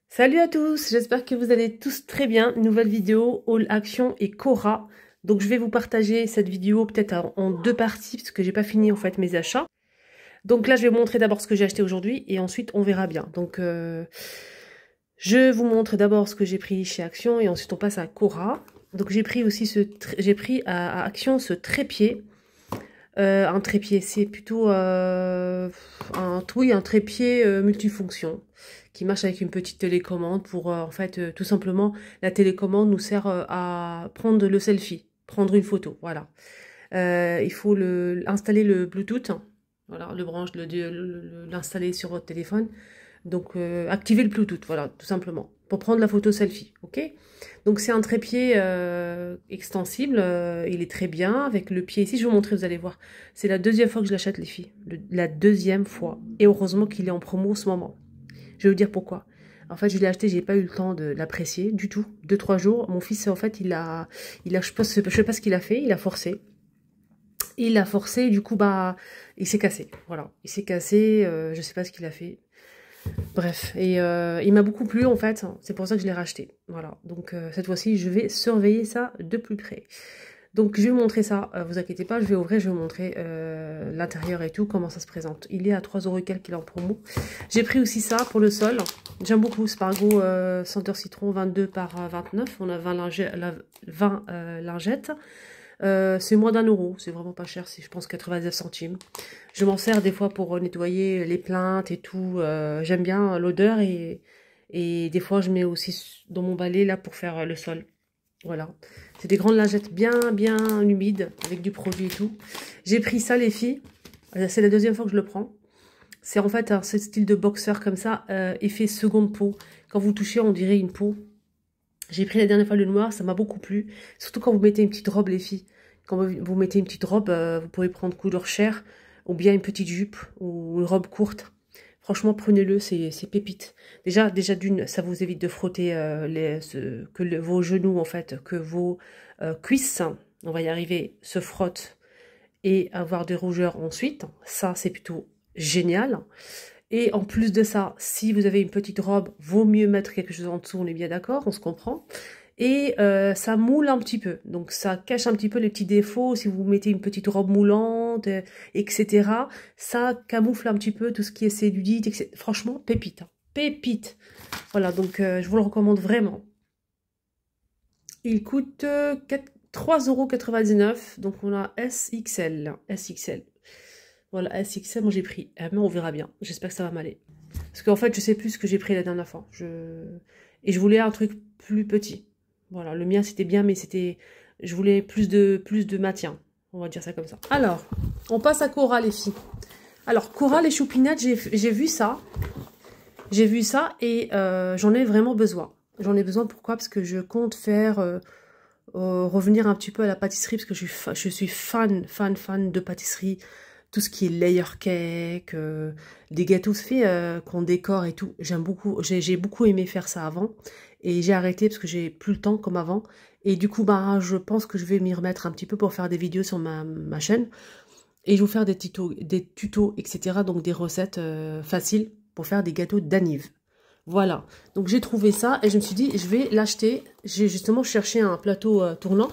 Salut à tous, j'espère que vous allez tous très bien. Nouvelle vidéo, All Action et Cora. Donc je vais vous partager cette vidéo peut-être en deux parties parce que j'ai pas fini en fait mes achats. Donc là je vais vous montrer d'abord ce que j'ai acheté aujourd'hui et ensuite on verra bien. Donc je vous montre d'abord ce que j'ai pris chez Action et ensuite on passe à Cora. Donc j'ai pris aussi j'ai pris à Action ce trépied. Un trépied, c'est plutôt un trépied multifonction qui marche avec une petite télécommande pour en fait tout simplement la télécommande nous sert à prendre le selfie, prendre une photo, voilà. Il faut installer le Bluetooth, voilà, l'installer sur votre téléphone. Donc, activer le Bluetooth, voilà, tout simplement, pour prendre la photo selfie, ok? Donc, c'est un trépied extensible, il est très bien, avec le pied ici, je vais vous montrer, vous allez voir. C'est la deuxième fois que je l'achète, les filles, la deuxième fois. Et heureusement qu'il est en promo en ce moment. Je vais vous dire pourquoi. En fait, je l'ai acheté, j'ai pas eu le temps de l'apprécier du tout. 2-3 jours, mon fils, en fait, je sais pas ce qu'il a fait, il a forcé. Il a forcé, du coup, bah, il s'est cassé, voilà. Il s'est cassé, je sais pas ce qu'il a fait. Bref, et il m'a beaucoup plu en fait, c'est pour ça que je l'ai racheté. Voilà, donc cette fois-ci, je vais surveiller ça de plus près. Donc je vais vous montrer ça, vous inquiétez pas, je vais ouvrir, je vais vous montrer l'intérieur et tout, comment ça se présente. Il est à 3 € et quelques, il est en promo. J'ai pris aussi ça pour le sol, j'aime beaucoup, Spargo senteur citron 22 par 29, on a 20 lingettes. C'est moins d'1 €, c'est vraiment pas cher, c'est je pense 99 centimes. Je m'en sers des fois pour nettoyer les plinthes et tout. J'aime bien l'odeur et des fois je mets aussi dans mon balai là pour faire le sol. Voilà, c'est des grandes lingettes bien humides avec du produit et tout. J'ai pris ça les filles, c'est la deuxième fois que je le prends. C'est en fait ce style de boxeur comme ça, effet seconde peau. Quand vous touchez on dirait une peau. J'ai pris la dernière fois le noir, ça m'a beaucoup plu. Surtout quand vous mettez une petite robe, les filles. Quand vous mettez une petite robe, vous pouvez prendre couleur chair, ou bien une petite jupe, ou une robe courte. Franchement, prenez-le, c'est pépite. Déjà d'une, ça vous évite de frotter vos genoux, en fait, que vos cuisses, on va y arriver, se frottent et avoir des rougeurs ensuite. Ça, c'est plutôt génial. Et en plus de ça, si vous avez une petite robe, vaut mieux mettre quelque chose en dessous, on est bien d'accord, on se comprend. Et ça moule un petit peu, donc ça cache un petit peu les petits défauts, si vous mettez une petite robe moulante, etc. Ça camoufle un petit peu tout ce qui est cellulite, etc. Franchement, pépite, hein. Pépite. Voilà, donc je vous le recommande vraiment. Il coûte 3,99 €, donc on a SXL. SXL. Voilà, SXL, moi j'ai pris M, on verra bien. J'espère que ça va m'aller. Parce qu'en fait, je sais plus ce que j'ai pris la dernière fois. Et je voulais un truc plus petit. Voilà, le mien c'était bien, mais c'était... Je voulais plus de maintien. On va dire ça comme ça. Alors, on passe à Cora, les filles. Alors, Cora, les choupinettes, j'ai vu ça. J'ai vu ça et j'en ai vraiment besoin. J'en ai besoin, pourquoi? Parce que je compte faire... revenir un petit peu à la pâtisserie, parce que je suis fan de pâtisserie. Tout ce qui est layer cake, des gâteaux faits qu'on décore et tout. J'aime beaucoup, j'ai beaucoup aimé faire ça avant. Et j'ai arrêté parce que j'ai plus le temps comme avant. Et du coup, bah, je pense que je vais m'y remettre un petit peu pour faire des vidéos sur ma chaîne. Et je vais vous faire des tutos, etc. Donc des recettes faciles pour faire des gâteaux d'anive. Voilà, donc j'ai trouvé ça et je me suis dit, je vais l'acheter. J'ai justement cherché un plateau tournant.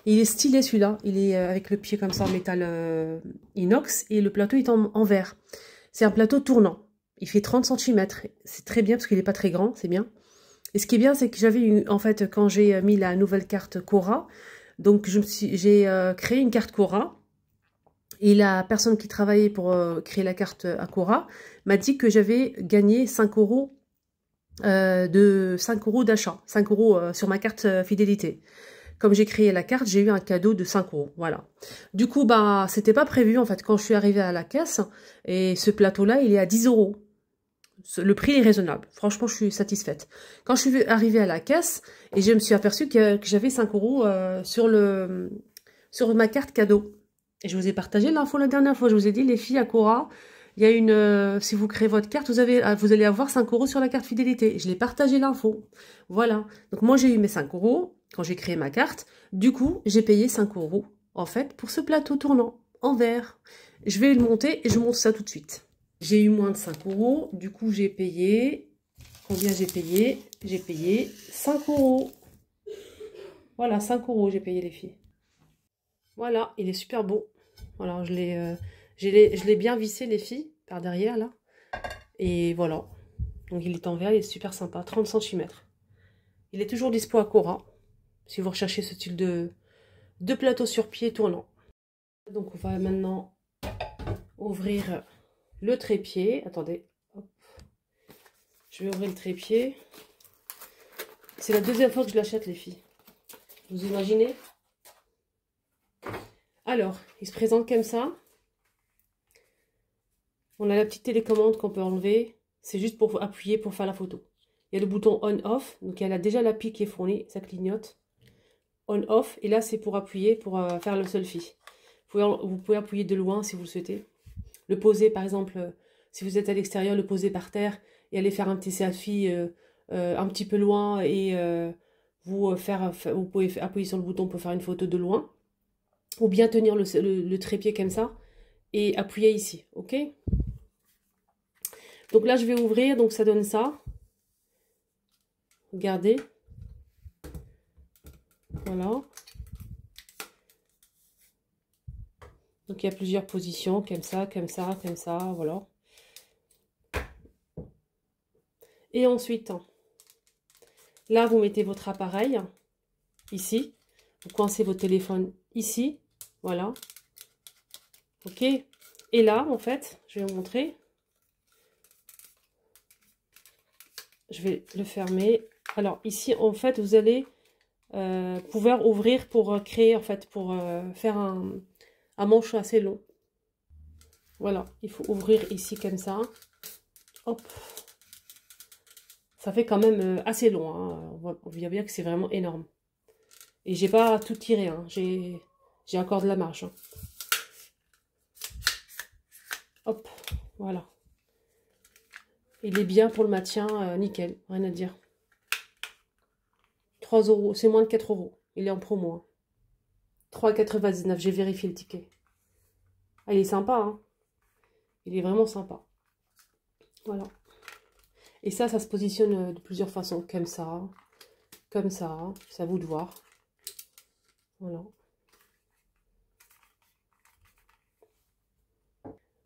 Il est stylé celui-là, il est avec le pied comme ça en métal inox et le plateau est en verre. C'est un plateau tournant, il fait 30 cm. C'est très bien parce qu'il n'est pas très grand, c'est bien. Et ce qui est bien, c'est que j'avais eu, en fait, quand j'ai mis la nouvelle carte Cora, donc j'ai créé une carte Cora. Et la personne qui travaillait pour créer la carte à Cora m'a dit que j'avais gagné 5 € de 5 € d'achat, 5 € sur ma carte fidélité. Comme j'ai créé la carte, j'ai eu un cadeau de 5 €, voilà. Du coup, bah, c'était pas prévu, en fait, quand je suis arrivée à la caisse, et ce plateau-là, il est à 10 €. Le prix est raisonnable. Franchement, je suis satisfaite. Quand je suis arrivée à la caisse, et je me suis aperçue que j'avais 5 € sur ma carte cadeau. Et je vous ai partagé l'info la dernière fois. Je vous ai dit, les filles, à Cora, il y a une... si vous créez votre carte, vous allez avoir 5 € sur la carte fidélité. Je l'ai partagé l'info. Voilà. Donc moi, j'ai eu mes 5 € quand j'ai créé ma carte. Du coup, j'ai payé 5 € en fait pour ce plateau tournant en verre. Je vais le monter et je monte ça tout de suite. J'ai eu moins de 5 €. Du coup, j'ai payé Combien j'ai payé? J'ai payé 5 €. Voilà, 5 € j'ai payé les filles. Voilà, il est super beau. Voilà, je l'ai bien vissé les filles, par derrière là. Et voilà. Donc il est en verre, il est super sympa, 30 centimètres. Il est toujours dispo à Cora, si vous recherchez ce style de plateau sur pied tournant. Donc on va maintenant ouvrir le trépied. Attendez, hop. Je vais ouvrir le trépied. C'est la deuxième fois que je l'achète les filles. Vous imaginez? Alors, il se présente comme ça. On a la petite télécommande qu'on peut enlever. C'est juste pour appuyer pour faire la photo. Il y a le bouton on-off. Donc, il y a déjà l'appli qui est fournie. Ça clignote. On-off. Et là, c'est pour appuyer pour faire le selfie. Vous pouvez appuyer de loin si vous le souhaitez. Le poser, par exemple, si vous êtes à l'extérieur, le poser par terre et aller faire un petit selfie un petit peu loin. Et vous pouvez appuyer sur le bouton pour faire une photo de loin. Ou bien tenir le trépied comme ça et appuyer ici. Ok? Donc là, je vais ouvrir, donc ça donne ça. Regardez. Voilà. Donc il y a plusieurs positions, comme ça, comme ça, comme ça, voilà. Et ensuite, là, vous mettez votre appareil, ici. Vous coincez votre téléphone ici, voilà. Ok? Et là, en fait, je vais vous montrer. Je vais le fermer. Alors ici, en fait, vous allez pouvoir ouvrir pour créer, en fait, pour faire un manche assez long. Voilà, il faut ouvrir ici comme ça. Hop. Ça fait quand même assez long. Hein. On voit bien que c'est vraiment énorme. Et j'ai pas tout tiré. Hein. J'ai encore de la marge. Hein. Hop, voilà. Il est bien pour le maintien, nickel, rien à dire. 3 €, c'est moins de 4 €. Il est en promo. Hein. 3,99 €, j'ai vérifié le ticket. Ah, il est sympa, hein. Il est vraiment sympa. Voilà. Et ça se positionne de plusieurs façons. Comme ça. C'est à vous de voir. Voilà.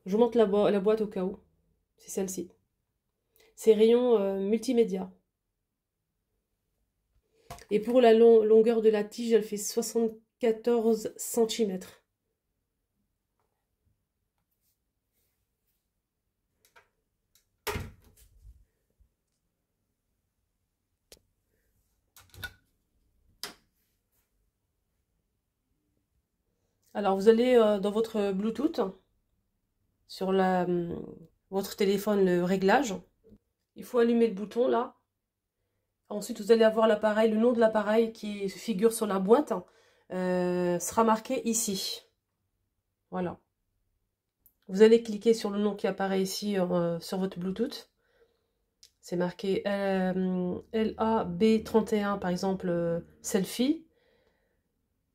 Je vous montre la boîte au cas où. C'est celle-ci. C'est rayon multimédia. Et pour la longueur de la tige, elle fait 74 cm. Alors, vous allez dans votre Bluetooth, sur votre téléphone, le réglage. Il faut allumer le bouton, là. Ensuite, vous allez avoir l'appareil, le nom de l'appareil qui figure sur la boîte sera marqué ici. Voilà. Vous allez cliquer sur le nom qui apparaît ici sur votre Bluetooth. C'est marqué LAB31, par exemple, selfie.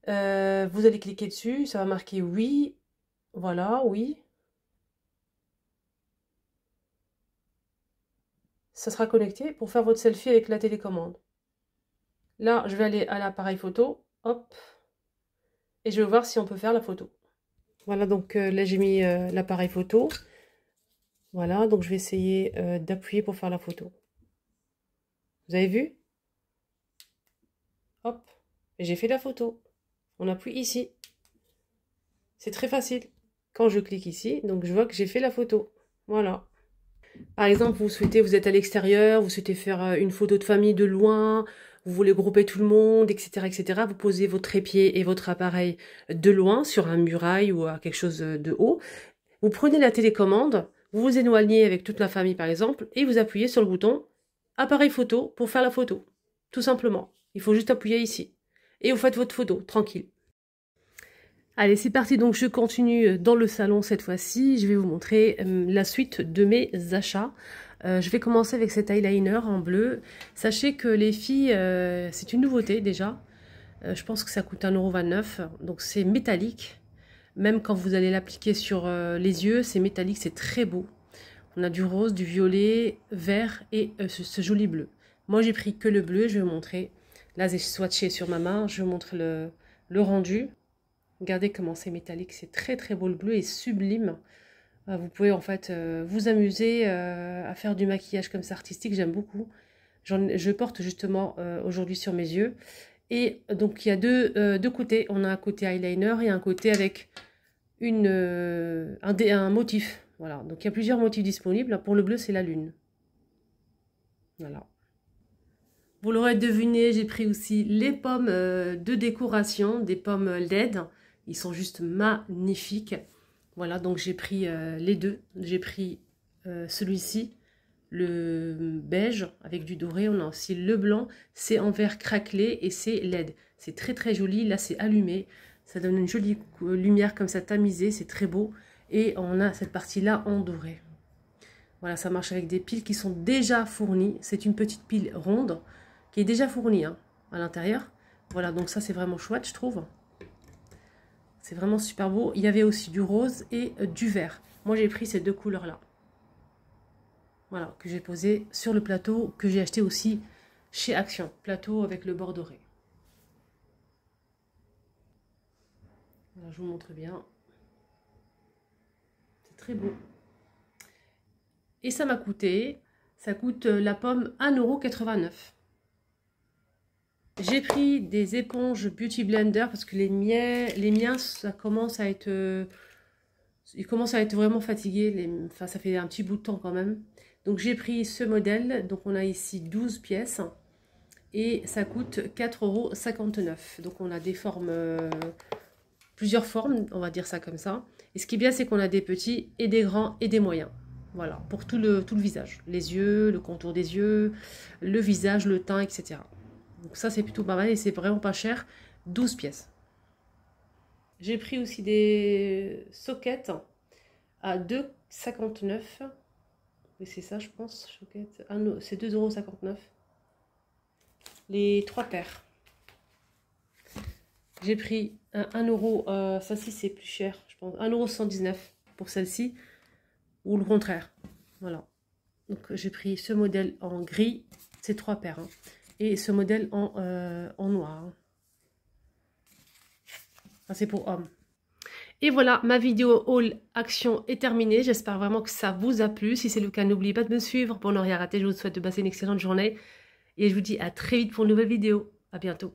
Vous allez cliquer dessus, ça va marquer oui. Voilà, oui. Ça sera connecté pour faire votre selfie avec la télécommande. Là, je vais aller à l'appareil photo. Hop. Et je vais voir si on peut faire la photo. Voilà, donc là, j'ai mis l'appareil photo. Voilà, donc je vais essayer d'appuyer pour faire la photo. Vous avez vu? Hop. Et j'ai fait la photo. On appuie ici. C'est très facile. Quand je clique ici, donc je vois que j'ai fait la photo. Voilà. Par exemple, vous êtes à l'extérieur, vous souhaitez faire une photo de famille de loin, vous voulez grouper tout le monde, etc., etc. Vous posez votre trépied et votre appareil de loin sur un muraille ou à quelque chose de haut. Vous prenez la télécommande, vous vous éloignez avec toute la famille par exemple, et vous appuyez sur le bouton appareil photo pour faire la photo. Tout simplement. Il faut juste appuyer ici. Et vous faites votre photo, tranquille. Allez, c'est parti, donc je continue dans le salon cette fois-ci. Je vais vous montrer la suite de mes achats. Je vais commencer avec cet eyeliner en bleu. Sachez que les filles, c'est une nouveauté déjà. Je pense que ça coûte 1,29 €. Donc c'est métallique. Même quand vous allez l'appliquer sur les yeux, c'est métallique, c'est très beau. On a du rose, du violet, vert et ce joli bleu. Moi, j'ai pris que le bleu, je vais vous montrer. Là, j'ai swatché sur ma main, je vous montre le rendu. Regardez comment c'est métallique, c'est très très beau, le bleu est sublime. Vous pouvez en fait vous amuser à faire du maquillage comme ça artistique, j'aime beaucoup. Je porte justement aujourd'hui sur mes yeux. Et donc il y a deux côtés, on a un côté eyeliner et un côté avec un motif. Voilà, donc il y a plusieurs motifs disponibles. Pour le bleu, c'est la lune. Voilà. Vous l'aurez deviné, j'ai pris aussi les pommes de décoration, des pommes LED. Ils sont juste magnifiques. Voilà, donc j'ai pris les deux. J'ai pris celui-ci, le beige avec du doré. On a aussi le blanc, c'est en vert craquelé et c'est LED. C'est très très joli. Là, c'est allumé. Ça donne une jolie lumière comme ça tamisée. C'est très beau. Et on a cette partie-là en doré. Voilà, ça marche avec des piles qui sont déjà fournies. C'est une petite pile ronde qui est déjà fournie hein, à l'intérieur. Voilà, donc ça, c'est vraiment chouette, je trouve. C'est vraiment super beau. Il y avait aussi du rose et du vert. Moi, j'ai pris ces deux couleurs-là. Voilà, que j'ai posé sur le plateau, que j'ai acheté aussi chez Action. Plateau avec le bord doré. Voilà, je vous montre bien. C'est très beau. Et ça m'a coûté, ça coûte la pomme 1,89 €. J'ai pris des éponges Beauty Blender parce que les miens ça commence à être... ils commencent à être vraiment fatigués. Enfin, ça fait un petit bout de temps quand même. Donc j'ai pris ce modèle. Donc on a ici 12 pièces. Et ça coûte 4,59 €. Donc on a des formes... plusieurs formes, on va dire ça comme ça. Et ce qui est bien, c'est qu'on a des petits et des grands et des moyens. Voilà, pour tout le visage. Les yeux, le contour des yeux, le visage, le teint, etc. Donc ça, c'est plutôt pas mal et c'est vraiment pas cher. 12 pièces. J'ai pris aussi des sockets à 2,59 €. Oui, c'est ça, je pense. Ah non, c'est 2,59 €. Les 3 paires. J'ai pris 1 €. Ça, ci c'est plus cher, je pense. 1,119 € pour celle-ci. Ou le contraire. Voilà. Donc j'ai pris ce modèle en gris. C'est 3 paires. Hein, et ce modèle en noir. Hein. Ça, c'est pour hommes. Et voilà, ma vidéo haul action est terminée. J'espère vraiment que ça vous a plu. Si c'est le cas, n'oubliez pas de me suivre pour ne rien rater. Je vous souhaite de passer une excellente journée. Et je vous dis à très vite pour une nouvelle vidéo. À bientôt.